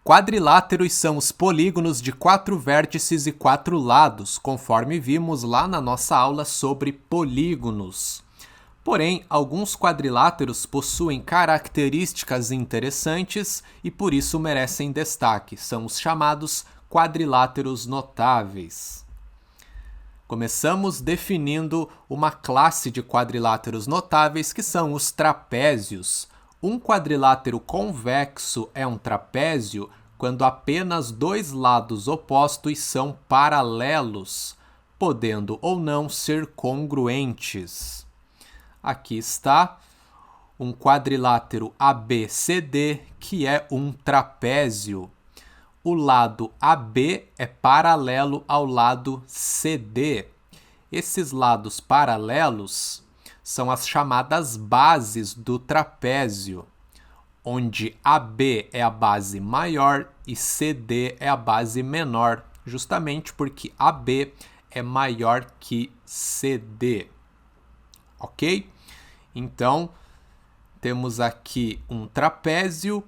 Quadriláteros são os polígonos de 4 vértices e 4 lados, conforme vimos lá na nossa aula sobre polígonos. Porém, alguns quadriláteros possuem características interessantes e por isso merecem destaque. São os chamados quadriláteros notáveis. Começamos definindo uma classe de quadriláteros notáveis que são os trapézios. Um quadrilátero convexo é um trapézio quando apenas dois lados opostos são paralelos, podendo ou não ser congruentes. Aqui está um quadrilátero ABCD, que é um trapézio. O lado AB é paralelo ao lado CD. Esses lados paralelos são as chamadas bases do trapézio, onde AB é a base maior e CD é a base menor, justamente porque AB é maior que CD. Ok? Então, temos aqui um trapézio.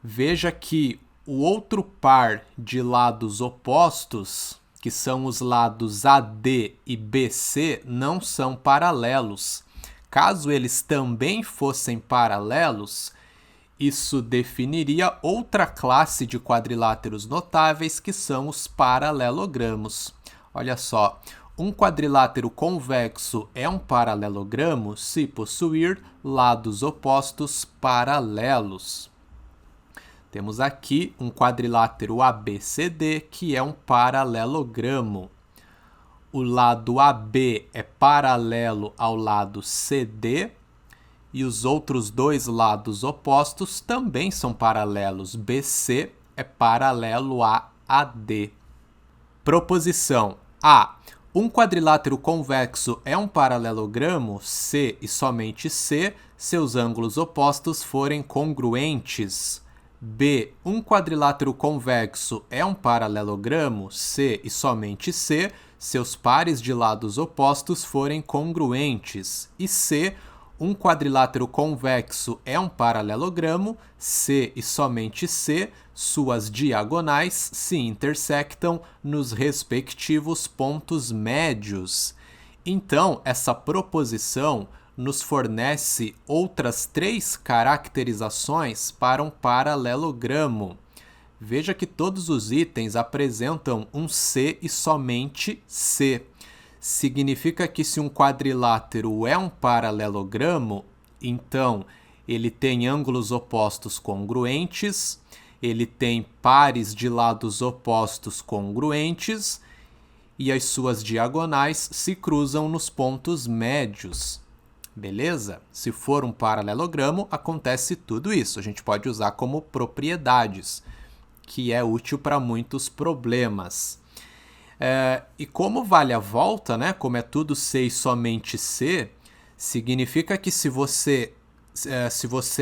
Veja que o outro par de lados opostos, que são os lados AD e BC, não são paralelos. Caso eles também fossem paralelos, isso definiria outra classe de quadriláteros notáveis, que são os paralelogramos. Olha só, um quadrilátero convexo é um paralelogramo se possuir lados opostos paralelos. Temos aqui um quadrilátero ABCD, que é um paralelogramo. O lado AB é paralelo ao lado CD e os outros dois lados opostos também são paralelos. BC é paralelo a AD. Proposição A. Um quadrilátero convexo é um paralelogramo se e somente se seus ângulos opostos forem congruentes. B. Um quadrilátero convexo é um paralelogramo se e somente se seus pares de lados opostos forem congruentes. E C. Um quadrilátero convexo é um paralelogramo se e somente se suas diagonais se intersectam nos respectivos pontos médios. Então, essa proposição nos fornece outras 3 caracterizações para um paralelogramo. Veja que todos os itens apresentam um C e somente C. Significa que se um quadrilátero é um paralelogramo, então ele tem ângulos opostos congruentes, ele tem pares de lados opostos congruentes e as suas diagonais se cruzam nos pontos médios. Beleza? Se for um paralelogramo, acontece tudo isso. A gente pode usar como propriedades, que é útil para muitos problemas. E como vale a volta, né? Como é tudo C e somente C, significa que se você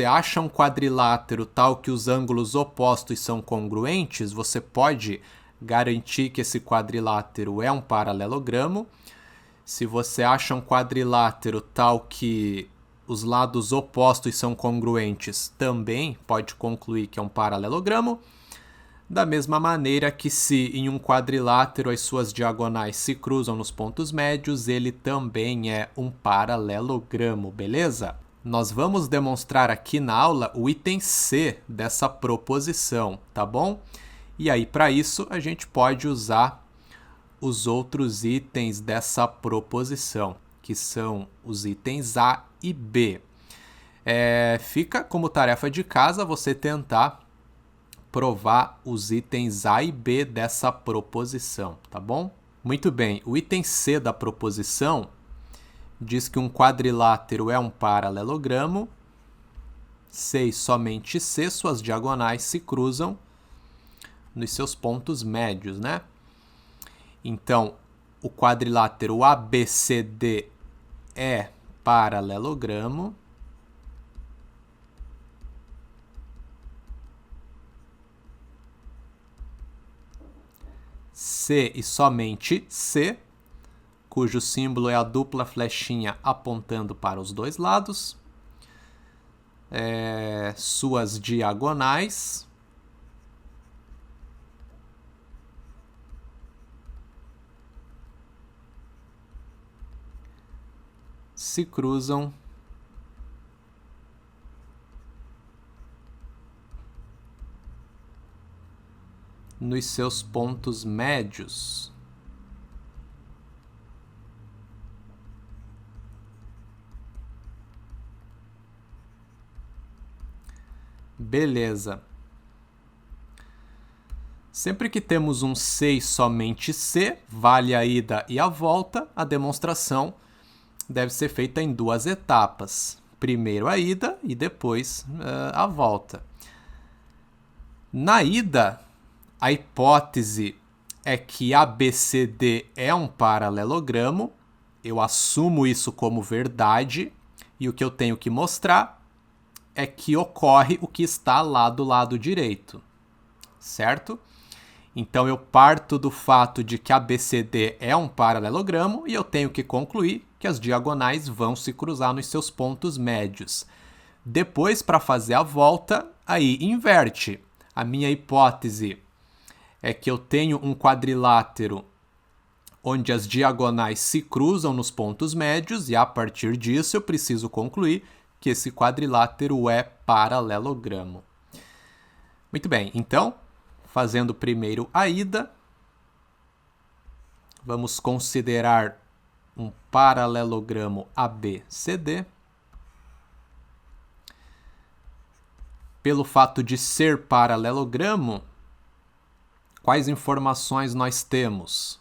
acha um quadrilátero tal que os ângulos opostos são congruentes, você pode garantir que esse quadrilátero é um paralelogramo. Se você acha um quadrilátero tal que os lados opostos são congruentes, também pode concluir que é um paralelogramo. Da mesma maneira que se em um quadrilátero as suas diagonais se cruzam nos pontos médios, ele também é um paralelogramo, beleza? Nós vamos demonstrar aqui na aula o item C dessa proposição, tá bom? E aí, para isso, a gente pode usar os outros itens dessa proposição, que são os itens A e B. Fica como tarefa de casa você tentar provar os itens A e B dessa proposição, tá bom? Muito bem, o item C da proposição diz que um quadrilátero é um paralelogramo se e somente se suas diagonais se cruzam nos seus pontos médios, né? Então, o quadrilátero ABCD é paralelogramo. C e somente C, cujo símbolo é a dupla flechinha apontando para os dois lados. Suas diagonais se cruzam nos seus pontos médios. Beleza. Sempre que temos um C e somente C, vale a ida e a volta, a demonstração deve ser feita em duas etapas. Primeiro a ida e depois a volta. Na ida, a hipótese é que ABCD é um paralelogramo, eu assumo isso como verdade, e o que eu tenho que mostrar é que ocorre o que está lá do lado direito, certo? Então eu parto do fato de que ABCD é um paralelogramo e eu tenho que concluir que as diagonais vão se cruzar nos seus pontos médios. Depois, para fazer a volta, aí inverte. A minha hipótese é que eu tenho um quadrilátero onde as diagonais se cruzam nos pontos médios e a partir disso eu preciso concluir que esse quadrilátero é paralelogramo. Muito bem, então, fazendo primeiro a ida, vamos considerar um paralelogramo ABCD. Pelo fato de ser paralelogramo, quais informações nós temos?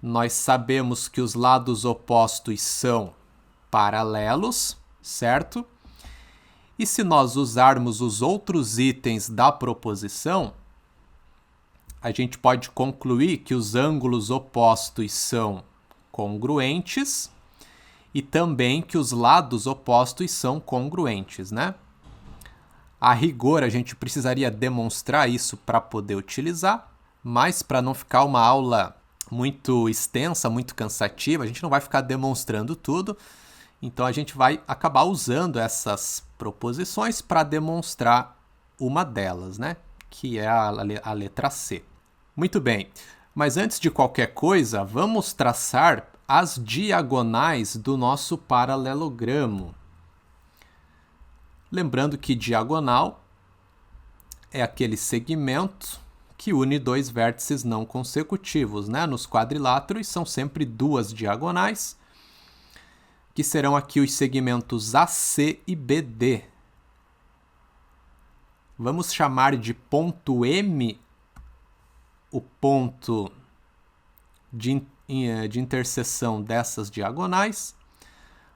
Nós sabemos que os lados opostos são paralelos, certo? E se nós usarmos os outros itens da proposição, a gente pode concluir que os ângulos opostos são congruentes e também que os lados opostos são congruentes, né? A rigor, a gente precisaria demonstrar isso para poder utilizar, mas para não ficar uma aula muito extensa, muito cansativa, a gente não vai ficar demonstrando tudo, então a gente vai acabar usando essas proposições para demonstrar uma delas, né? Que é a letra C. Muito bem, mas antes de qualquer coisa, vamos traçar as diagonais do nosso paralelogramo. Lembrando que diagonal é aquele segmento que une dois vértices não consecutivos, né? Nos quadriláteros são sempre duas diagonais, que serão aqui os segmentos AC e BD. Vamos chamar de ponto M o ponto de interseção dessas diagonais.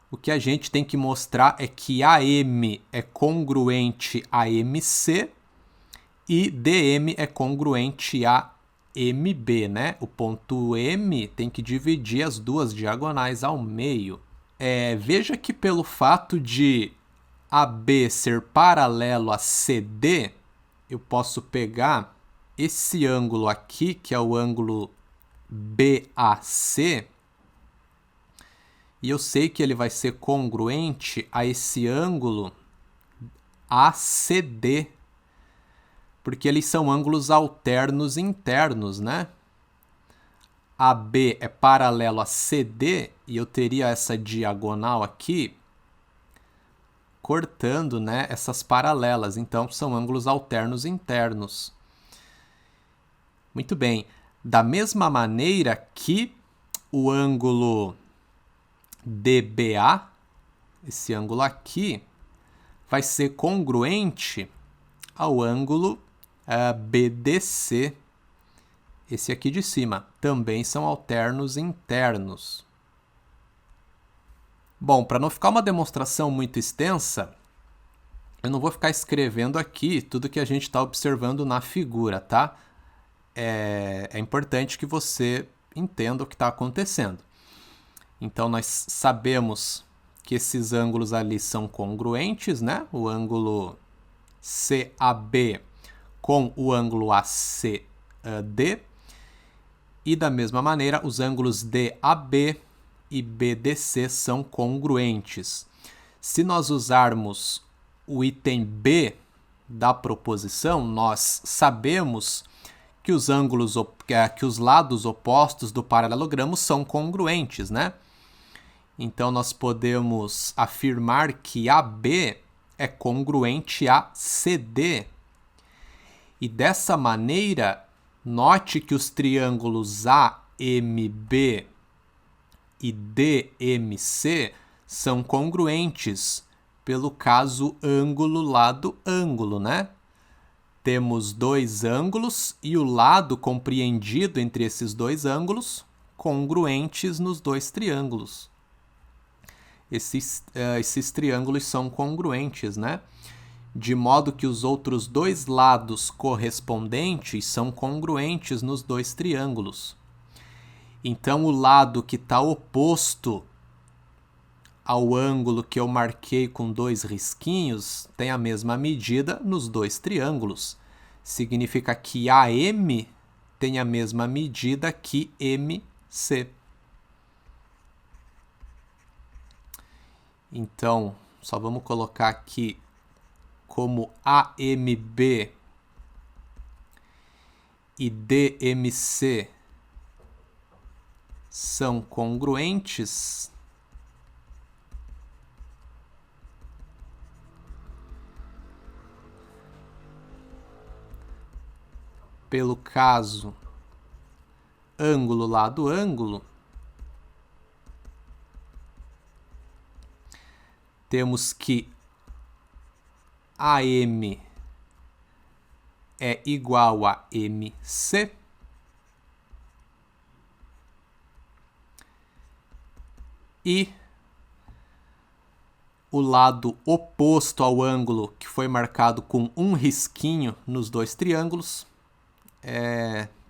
O que a gente tem que mostrar é que AM é congruente a MC e DM é congruente a MB, né? O ponto M tem que dividir as duas diagonais ao meio. Veja que pelo fato de AB ser paralelo a CD, eu posso pegar esse ângulo aqui, que é o ângulo BAC, e eu sei que ele vai ser congruente a esse ângulo ACD, porque eles são ângulos alternos internos, né? AB é paralelo a CD e eu teria essa diagonal aqui cortando, né, essas paralelas. Então, são ângulos alternos internos. Muito bem. Da mesma maneira que o ângulo DBA, esse ângulo aqui, vai ser congruente ao ângulo BDC, esse aqui de cima. Também são alternos internos. Bom, para não ficar uma demonstração muito extensa, eu não vou ficar escrevendo aqui tudo que a gente está observando na figura, tá? É importante que você entenda o que está acontecendo. Então, nós sabemos que esses ângulos ali são congruentes, né? O ângulo CAB com o ângulo ACD. E da mesma maneira, os ângulos DAB e BDC são congruentes. Se nós usarmos o item B da proposição, nós sabemos que os lados opostos do paralelogramo são congruentes, né? Então, nós podemos afirmar que AB é congruente a CD. E dessa maneira, note que os triângulos AMB e DMC são congruentes pelo caso ângulo-lado-ângulo, né? Temos dois ângulos e o lado compreendido entre esses dois ângulos congruentes nos dois triângulos. Esses triângulos são congruentes, né? De modo que os outros dois lados correspondentes são congruentes nos dois triângulos. Então, o lado que está oposto ao ângulo que eu marquei com dois risquinhos tem a mesma medida nos dois triângulos. Significa que AM tem a mesma medida que MC. Então, só vamos colocar aqui como AMB e DMC são congruentes, pelo caso ângulo-lado-ângulo, temos que AM é igual a MC e o lado oposto ao ângulo que foi marcado com um risquinho nos dois triângulos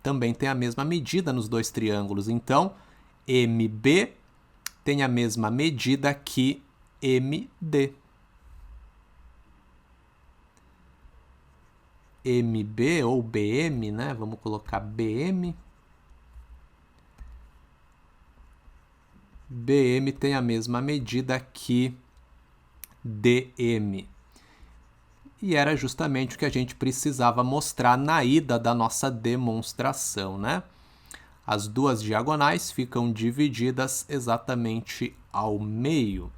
também tem a mesma medida nos dois triângulos. Então, MB tem a mesma medida que MD. MB ou BM, né? Vamos colocar BM. BM tem a mesma medida que DM. E era justamente o que a gente precisava mostrar na ida da nossa demonstração, né? As duas diagonais ficam divididas exatamente ao meio.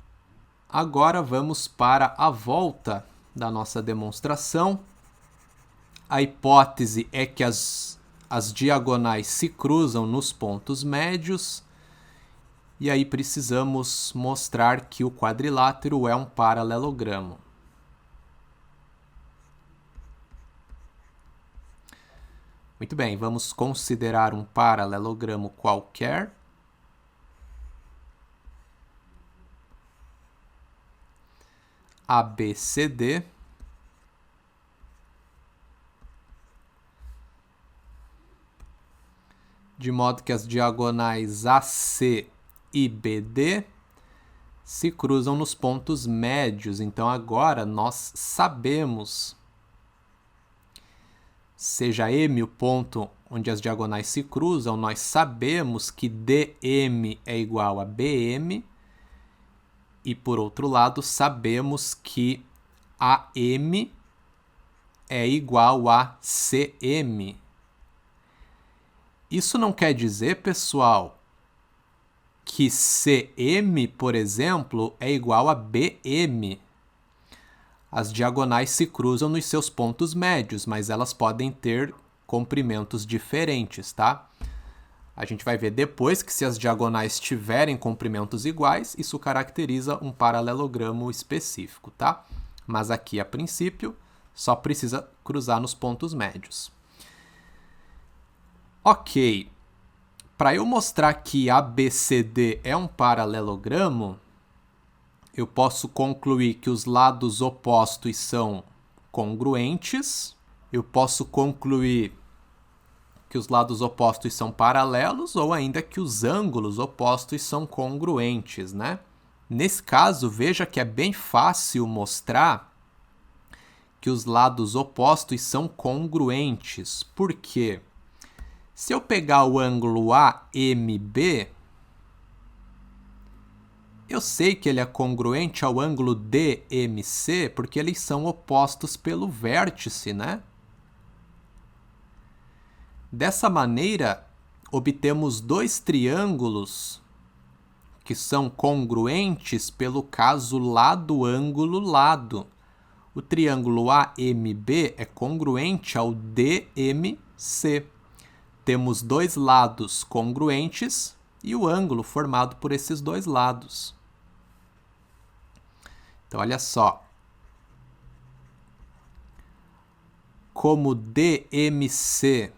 Agora vamos para a volta da nossa demonstração. A hipótese é que as diagonais se cruzam nos pontos médios. E aí precisamos mostrar que o quadrilátero é um paralelogramo. Muito bem, vamos considerar um paralelogramo qualquer. ABCD. De modo que as diagonais AC e BD se cruzam nos pontos médios. Então, agora nós sabemos, seja M o ponto onde as diagonais se cruzam, nós sabemos que DM é igual a BM e, por outro lado, sabemos que AM é igual a CM. Isso não quer dizer, pessoal, que CM, por exemplo, é igual a BM. As diagonais se cruzam nos seus pontos médios, mas elas podem ter comprimentos diferentes, tá? A gente vai ver depois que se as diagonais tiverem comprimentos iguais, isso caracteriza um paralelogramo específico, tá? Mas aqui, a princípio, só precisa cruzar nos pontos médios. Ok. Para eu mostrar que ABCD é um paralelogramo, eu posso concluir que os lados opostos são congruentes. Eu posso concluir que os lados opostos são paralelos ou ainda que os ângulos opostos são congruentes, né? Nesse caso, veja que é bem fácil mostrar que os lados opostos são congruentes. Por quê? Se eu pegar o ângulo AMB, eu sei que ele é congruente ao ângulo DMC, porque eles são opostos pelo vértice, né? Dessa maneira, obtemos dois triângulos que são congruentes pelo caso lado, ângulo, lado. O triângulo AMB é congruente ao DMC. Temos dois lados congruentes e o ângulo formado por esses dois lados. Então, olha só. Como DMC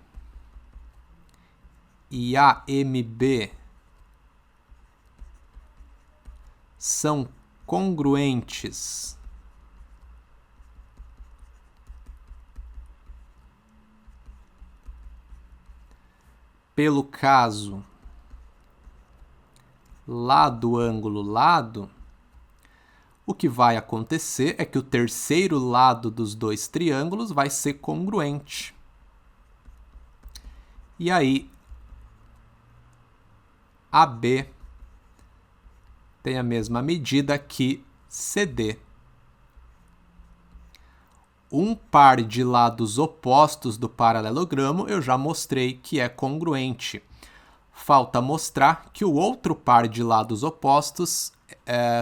e AMB são congruentes pelo caso lado, ângulo, lado, o que vai acontecer é que o terceiro lado dos dois triângulos vai ser congruente. E aí, AB tem a mesma medida que CD. Um par de lados opostos do paralelogramo eu já mostrei que é congruente. Falta mostrar que o outro par de lados opostos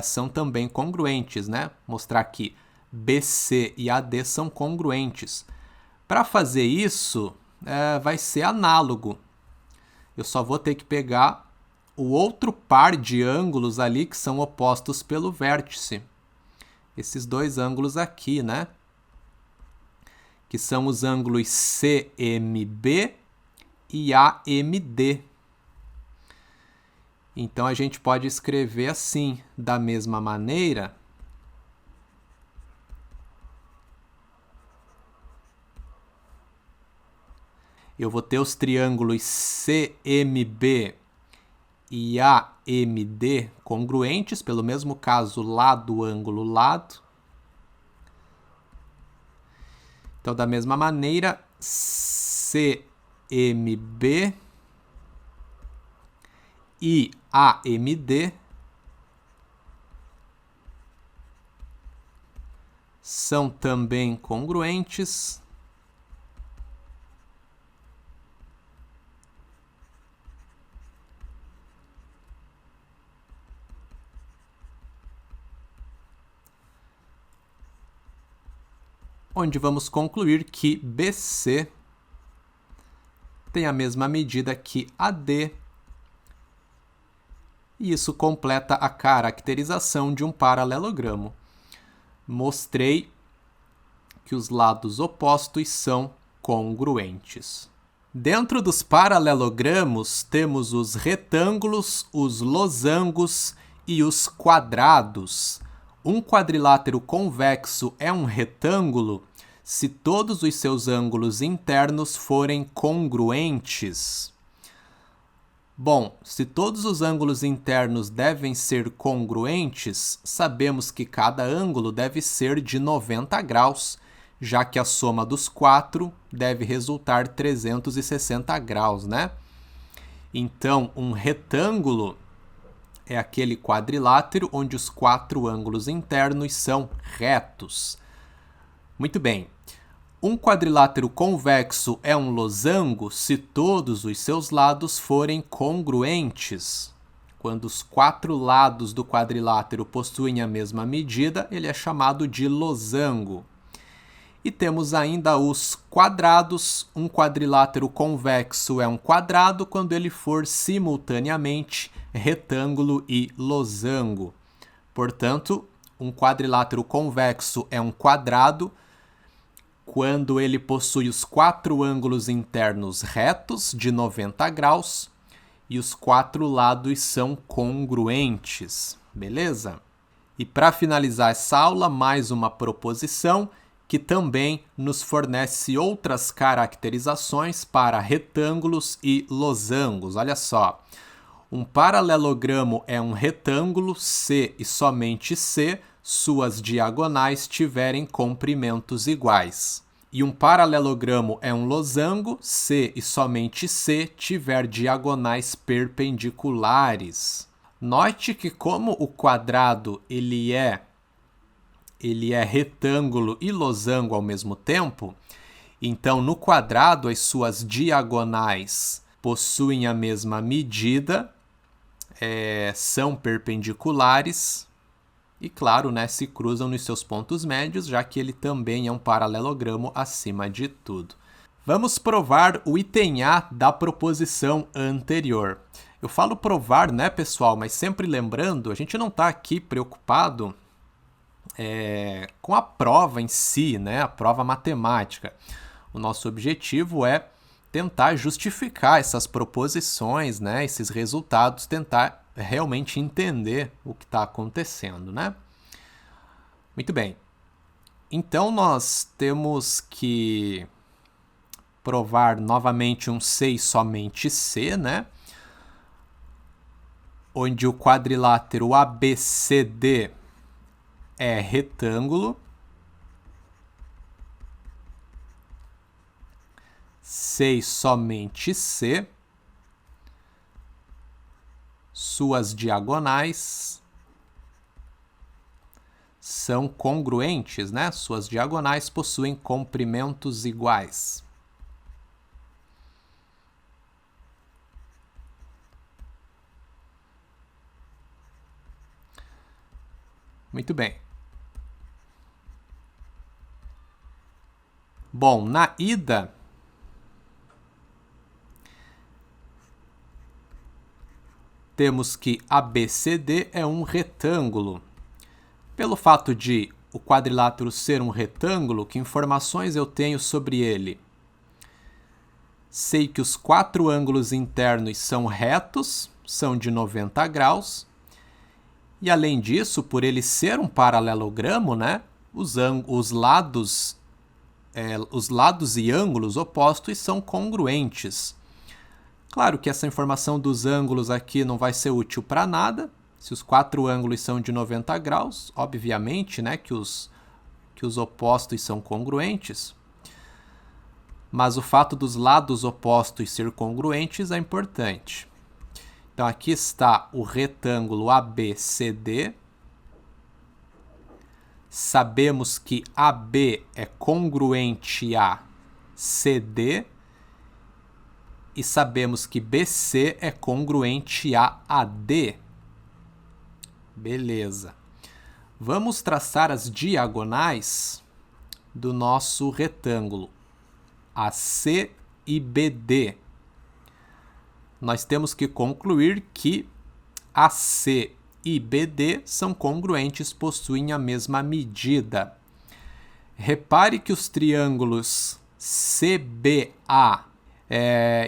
são também congruentes, né? Mostrar que BC e AD são congruentes. Para fazer isso, vai ser análogo. Eu só vou ter que pegar o outro par de ângulos ali que são opostos pelo vértice. Esses dois ângulos aqui, né? Que são os ângulos CMB e AMD. Então, a gente pode escrever assim, da mesma maneira. Eu vou ter os triângulos CMB e AMD congruentes, pelo mesmo caso, lado, ângulo, lado. Então, da mesma maneira, CMB e AMD são também congruentes onde vamos concluir que BC tem a mesma medida que AD, e isso completa a caracterização de um paralelogramo. Mostrei que os lados opostos são congruentes. Dentro dos paralelogramos, temos os retângulos, os losangos e os quadrados. Um quadrilátero convexo é um retângulo se todos os seus ângulos internos forem congruentes. Bom, se todos os ângulos internos devem ser congruentes, sabemos que cada ângulo deve ser de 90 graus, já que a soma dos quatro deve resultar 360 graus, né? Então, um retângulo é aquele quadrilátero onde os quatro ângulos internos são retos. Muito bem. Um quadrilátero convexo é um losango se todos os seus lados forem congruentes. Quando os quatro lados do quadrilátero possuem a mesma medida, ele é chamado de losango. E temos ainda os quadrados. Um quadrilátero convexo é um quadrado quando ele for simultaneamente retângulo e losango. Portanto, um quadrilátero convexo é um quadrado quando ele possui os quatro ângulos internos retos de 90 graus e os quatro lados são congruentes, beleza? E para finalizar essa aula, mais uma proposição que também nos fornece outras caracterizações para retângulos e losangos. Olha só, um paralelogramo é um retângulo se e somente se suas diagonais tiverem comprimentos iguais. E um paralelogramo é um losango se e somente se tiver diagonais perpendiculares. Note que como o quadrado ele é retângulo e losango ao mesmo tempo, então no quadrado as suas diagonais possuem a mesma medida, são perpendiculares e, claro, né, se cruzam nos seus pontos médios, já que ele também é um paralelogramo acima de tudo. Vamos provar o item A da proposição anterior. Eu falo provar, né, pessoal, mas sempre lembrando, a gente não está aqui preocupado com a prova em si, né, a prova matemática. O nosso objetivo é tentar justificar essas proposições, né, esses resultados, tentar realmente entender o que está acontecendo, né? Muito bem. Então, nós temos que provar novamente um C e somente C, né? Onde o quadrilátero ABCD é retângulo. C e somente C. Suas diagonais são congruentes, né? Suas diagonais possuem comprimentos iguais. Muito bem. Bom, na ida, temos que ABCD é um retângulo. Pelo fato de o quadrilátero ser um retângulo, que informações eu tenho sobre ele? Sei que os 4 ângulos internos são retos, são de 90 graus. E além disso, por ele ser um paralelogramo, né, os lados e ângulos opostos são congruentes. Claro que essa informação dos ângulos aqui não vai ser útil para nada. Se os 4 ângulos são de 90 graus, obviamente, né, que os opostos são congruentes. Mas o fato dos lados opostos ser congruentes é importante. Então, aqui está o retângulo ABCD. Sabemos que AB é congruente a CD. E sabemos que BC é congruente a AD. Beleza. Vamos traçar as diagonais do nosso retângulo, AC e BD. Nós temos que concluir que AC e BD são congruentes, possuem a mesma medida. Repare que os triângulos CBA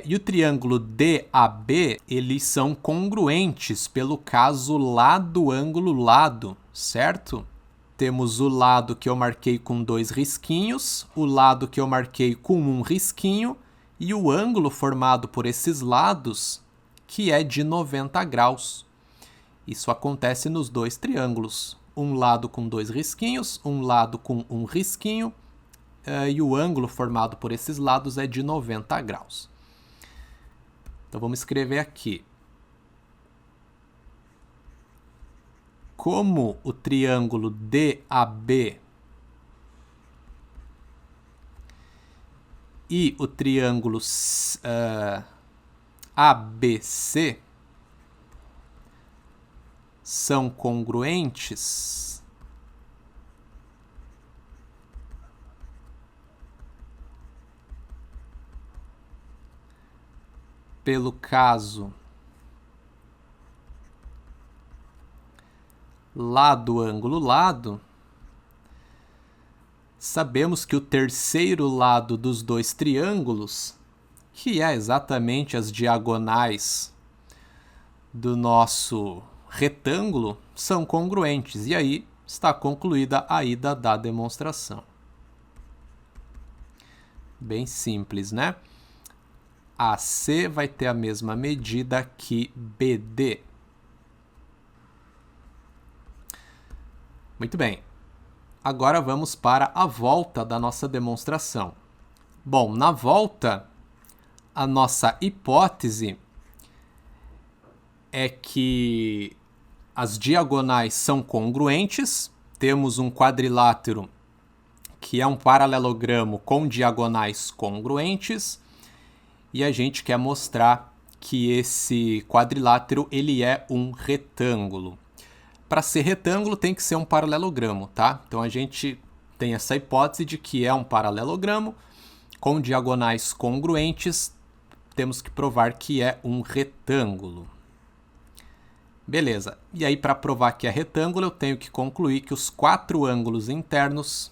e o triângulo DAB, eles são congruentes pelo caso lado, ângulo, lado, certo? Temos o lado que eu marquei com 2 risquinhos, o lado que eu marquei com 1 risquinho e o ângulo formado por esses lados, que é de 90 graus. Isso acontece nos 2 triângulos. Um lado com 2 risquinhos, um lado com 1 risquinho, e o ângulo formado por esses lados é de 90 graus. Então, vamos escrever aqui. Como o triângulo DAB e o triângulo ABC são congruentes, pelo caso lado, ângulo, lado, sabemos que o terceiro lado dos 2 triângulos, que é exatamente as diagonais do nosso retângulo, são congruentes. E aí está concluída a ida da demonstração. Bem simples, né? AC vai ter a mesma medida que BD. Muito bem. Agora vamos para a volta da nossa demonstração. Bom, na volta, a nossa hipótese é que as diagonais são congruentes. Temos um quadrilátero que é um paralelogramo com diagonais congruentes. E a gente quer mostrar que esse quadrilátero ele é um retângulo. Para ser retângulo tem que ser um paralelogramo, tá? Então a gente tem essa hipótese de que é um paralelogramo com diagonais congruentes. Temos que provar que é um retângulo. Beleza. E aí, para provar que é retângulo, eu tenho que concluir que os 4 ângulos internos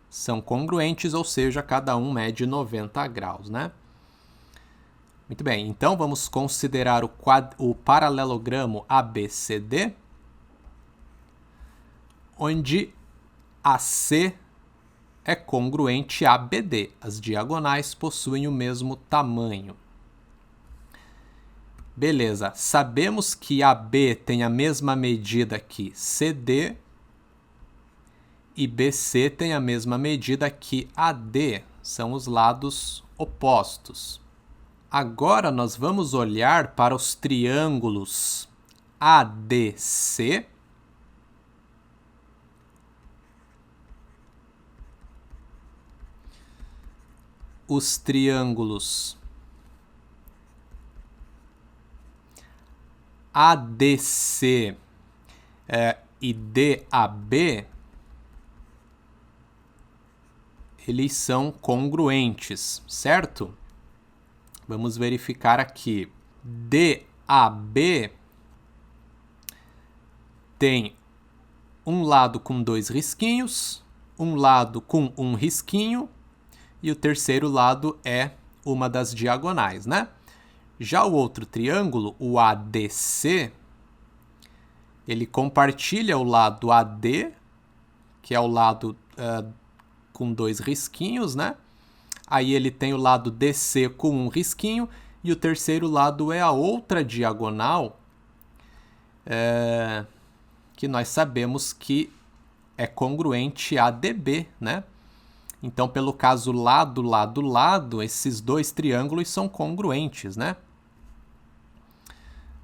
são congruentes, ou seja, cada um mede 90 graus, né? Muito bem, então vamos considerar o paralelogramo ABCD, onde AC é congruente a BD. As diagonais possuem o mesmo tamanho. Beleza, sabemos que AB tem a mesma medida que CD e BC tem a mesma medida que AD. São os lados opostos. Agora nós vamos olhar para os triângulos ADC os triângulos ADC e DAB, eles são congruentes, certo? Vamos verificar aqui. DAB tem um lado com 2 risquinhos, um lado com um risquinho e o terceiro lado é uma das diagonais, né? Já o outro triângulo, o ADC, ele compartilha o lado AD, que é o lado com 2 risquinhos, né? Aí ele tem o lado DC com um risquinho e o terceiro lado é a outra diagonal, que nós sabemos que é congruente a DB, né? Então, pelo caso lado, lado, lado, esses 2 triângulos são congruentes, né?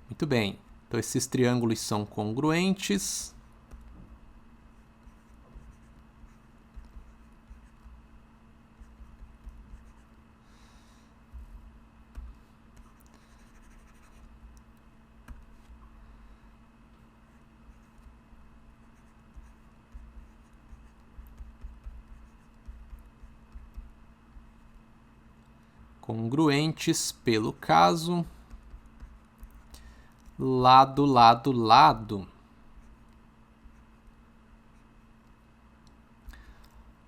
Muito bem. Então, esses triângulos são congruentes. Congruentes pelo caso lado, lado, lado.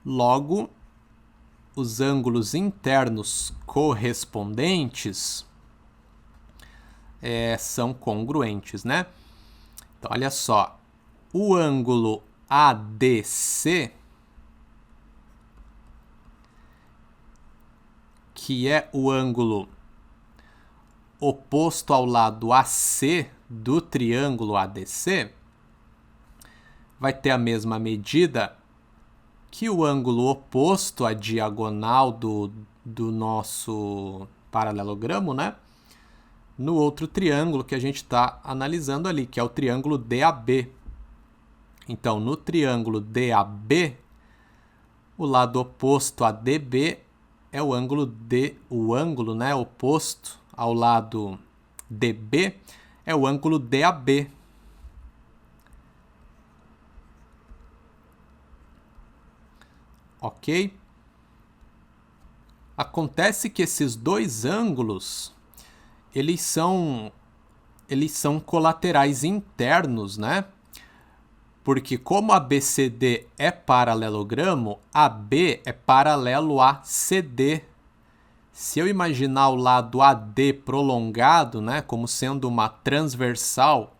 Logo, os ângulos internos correspondentes são congruentes, né? Então, olha só. O ângulo ADC, que é o ângulo oposto ao lado AC do triângulo ADC, vai ter a mesma medida que o ângulo oposto à diagonal do nosso paralelogramo, né? No outro triângulo que a gente está analisando ali, que é o triângulo DAB. Então, no triângulo DAB, o lado oposto a DB é o ângulo né, oposto ao lado DB é o ângulo DAB. Ok? Acontece que esses 2 ângulos, eles são colaterais internos, né? Porque como ABCD é paralelogramo, AB é paralelo a CD. Se eu imaginar o lado AD prolongado, né, como sendo uma transversal,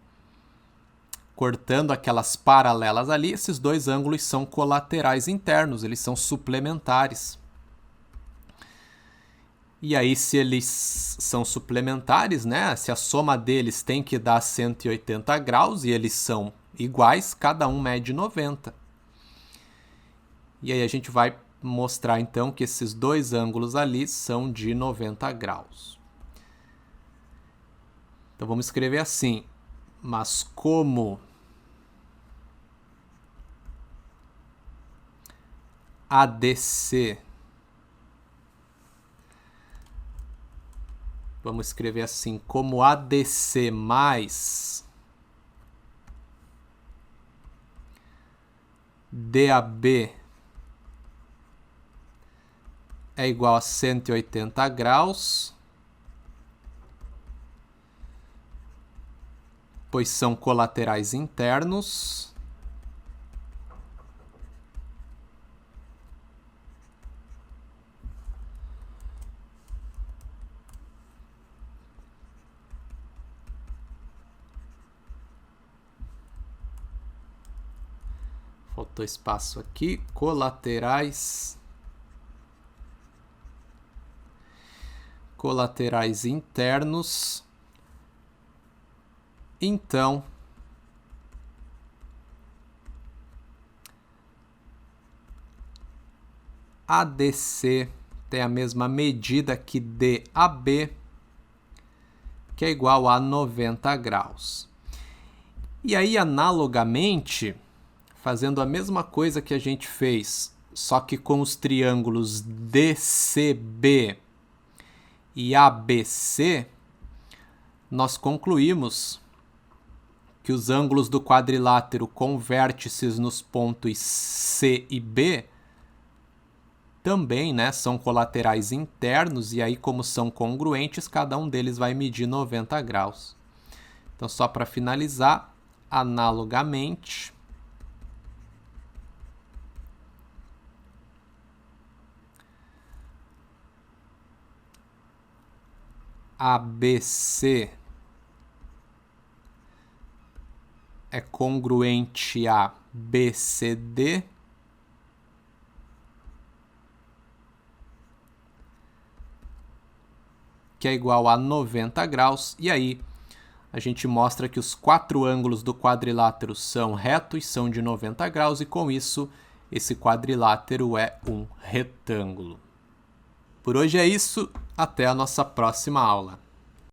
cortando aquelas paralelas ali, esses 2 ângulos são colaterais internos, eles são suplementares. E aí, se eles são suplementares, né, se a soma deles tem que dar 180 graus e eles são iguais, cada um mede 90. E aí a gente vai mostrar então que esses 2 ângulos ali são de 90 graus. Então vamos escrever assim: mas como ADC Vamos escrever assim, como ADC mais DAB é igual a 180 graus, pois são colaterais internos. Faltou espaço aqui, colaterais internos. Então, ADC tem a mesma medida que DAB, que é igual a 90 graus. E aí, analogamente, fazendo a mesma coisa que a gente fez, só que com os triângulos DCB e ABC, nós concluímos que os ângulos do quadrilátero com vértices nos pontos C e B também, né, são colaterais internos, e aí, como são congruentes, cada um deles vai medir 90 graus. Então, só para finalizar, analogamente, ABC é congruente a BCD, que é igual a 90 graus, e aí a gente mostra que os 4 ângulos do quadrilátero são retos, são de 90 graus, e com isso, esse quadrilátero é um retângulo. Por hoje é isso, até a nossa próxima aula.